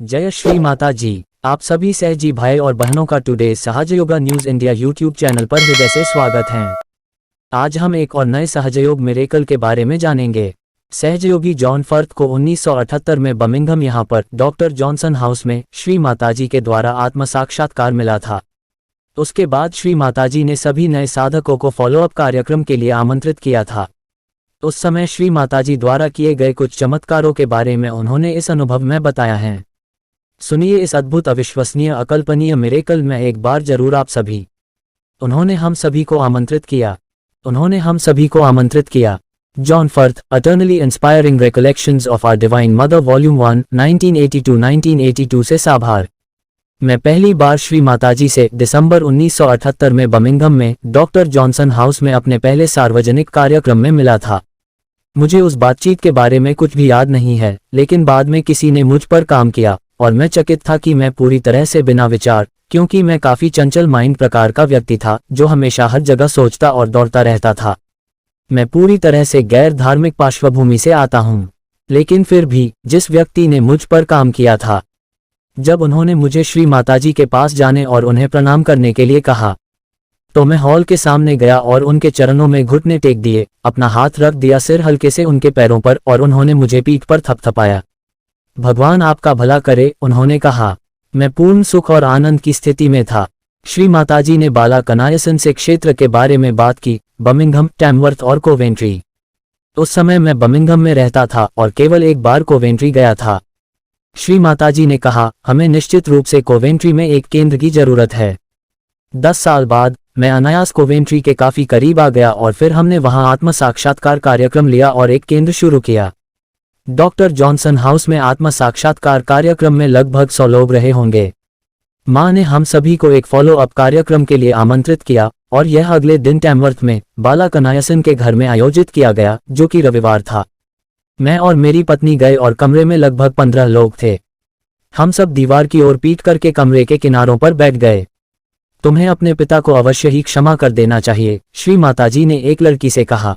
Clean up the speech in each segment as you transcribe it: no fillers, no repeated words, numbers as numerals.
जय श्री माता जी। आप सभी सहजी भाई और बहनों का today Sahaja Yoga news India YouTube channel पर हृदय से स्वागत है। आज हम एक और नए सहजयोग मिरेकल के बारे में जानेंगे। सहजयोगी जॉन फर्थ को 1978 में बर्मिंघम यहाँ पर डॉक्टर जॉनसन हाउस में श्री माताजी के द्वारा आत्म साक्षात्कार मिला था। उसके बाद श्री माताजी ने सभी नए साधकों को फॉलोअप कार्यक्रम के लिए आमंत्रित किया था। उस समय श्री माताजी द्वारा किए गए कुछ चमत्कारों के बारे में उन्होंने इस अनुभव में बताया है। सुनिए इस अद्भुत, अविश्वसनीय, अकल्पनीय मिरेकल में एक बार जरूर आप सभी। उन्होंने हम सभी को आमंत्रित किया। John Firth, utterly inspiring recollections of our divine mother volume 1, 1982 से साभार। मैं पहली बार श्री माताजी से दिसंबर 1978 में बर्मिंघम में डॉक्टर जॉनसन हाउस में अपने पहले सार्वजनिक कार्यक्रम में मिला था। मुझे उस बातचीत के बारे में कुछ भी याद नहीं है, लेकिन बाद में किसी ने मुझ पर काम किया और मैं चकित था कि मैं पूरी तरह से बिना विचार, क्योंकि मैं काफी चंचल माइंड प्रकार का व्यक्ति था जो हमेशा हर जगह सोचता और दौड़ता रहता था। मैं पूरी तरह से गैर धार्मिक पार्श्वभूमि से आता हूँ, लेकिन फिर भी जिस व्यक्ति ने मुझ पर काम किया था, जब उन्होंने मुझे श्री माताजी के पास जाने और उन्हें प्रणाम करने के लिए कहा, तो मैं हॉल के सामने गया और उनके चरणों में घुटने टेक दिए, अपना हाथ रख दिया सिर हल्के से उनके पैरों पर, और उन्होंने मुझे पीठ पर थपथपाया। भगवान आपका भला करे, उन्होंने कहा। मैं पूर्ण सुख और आनंद की स्थिति में था। श्री माताजी ने बाला कनायसन से क्षेत्र के बारे में बात की, बर्मिंघम, टैमवर्थ और कोवेंट्री। उस समय मैं बर्मिंघम में रहता था और केवल एक बार कोवेंट्री गया था। श्री माताजी ने कहा, हमें निश्चित रूप से कोवेंट्री में एक केंद्र की जरूरत है। 10 साल बाद मैं अनायास कोवेंट्री के काफी करीब आ गया और फिर हमने वहां आत्म साक्षात्कार कार्यक्रम लिया और एक केंद्र शुरू किया। डॉक्टर जॉनसन हाउस में आत्म साक्षात्कार कार्यक्रम में लगभग 100 लोग रहे होंगे। मां ने हम सभी को एक फॉलो अप कार्यक्रम के लिए आमंत्रित किया और यह अगले दिन टैमवर्थ में बाला कनायसन के घर में आयोजित किया गया, जो कि रविवार था। मैं और मेरी पत्नी गए और कमरे में लगभग 15 लोग थे। हम सब दीवार की ओर पीट करके कमरे के किनारों पर बैठ गए। तुम्हें अपने पिता को अवश्य ही क्षमा कर देना चाहिए, श्री माताजी ने एक लड़की से कहा।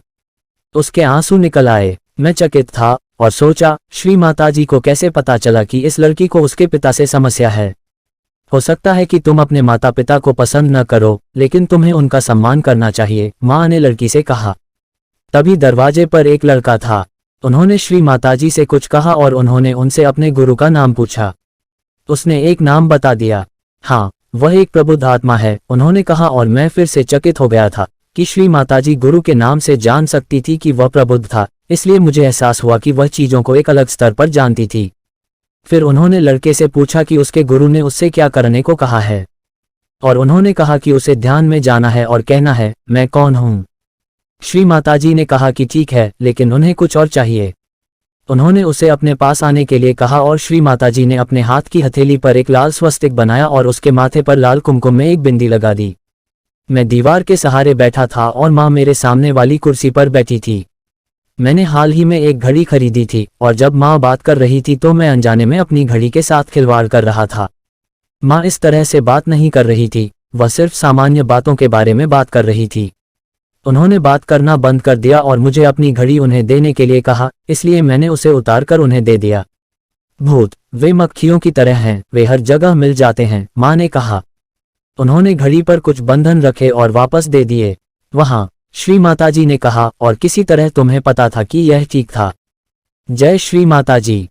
उसके आंसू निकल आए। मैं चकित था और सोचा, श्री माताजी को कैसे पता चला कि इस लड़की को उसके पिता से समस्या है? हो सकता है कि तुम अपने माता पिता को पसंद न करो, लेकिन तुम्हें उनका सम्मान करना चाहिए, मां ने लड़की से कहा। तभी दरवाजे पर एक लड़का था। उन्होंने श्री माताजी से कुछ कहा और उन्होंने उनसे अपने गुरु का नाम पूछा। उसने एक नाम बता दिया। हाँ, वह एक प्रबुद्ध आत्मा है, उन्होंने कहा, और मैं फिर से चकित हो गया था कि श्री माताजी गुरु के नाम से जान सकती थी कि वह प्रबुद्ध था, इसलिए मुझे एहसास हुआ कि वह चीजों को एक अलग स्तर पर जानती थी। फिर उन्होंने लड़के से पूछा कि उसके गुरु ने उससे क्या करने को कहा है, और उन्होंने कहा कि उसे ध्यान में जाना है और कहना है, मैं कौन हूँ। श्री माताजी ने कहा कि ठीक है, लेकिन उन्हें कुछ और चाहिए। उन्होंने उसे अपने पास आने के लिए कहा और श्री माताजी ने अपने हाथ की हथेली पर एक लाल स्वस्तिक बनाया और उसके माथे पर लाल कुमकुम में एक बिंदी लगा दी। मैं दीवार के सहारे बैठा था और माँ मेरे सामने वाली कुर्सी पर बैठी थी। मैंने हाल ही में एक घड़ी खरीदी थी और जब माँ बात कर रही थी तो मैं अनजाने में अपनी घड़ी के साथ खिलवाड़ कर रहा था। माँ इस तरह से बात नहीं कर रही थी, वह सिर्फ सामान्य बातों के बारे में बात कर रही थी। उन्होंने बात करना बंद कर दिया और मुझे अपनी घड़ी उन्हें देने के लिए कहा, इसलिए मैंने उसे उतार कर उन्हें दे दिया। भूत, वे मक्खियों की तरह हैं, वे हर जगह मिल जाते हैं, माँ ने कहा। उन्होंने घड़ी पर कुछ बंधन रखे और वापस दे दिए। वहां श्री माताजी ने कहा, और किसी तरह तुम्हें पता था कि यह ठीक था। जय श्री माताजी।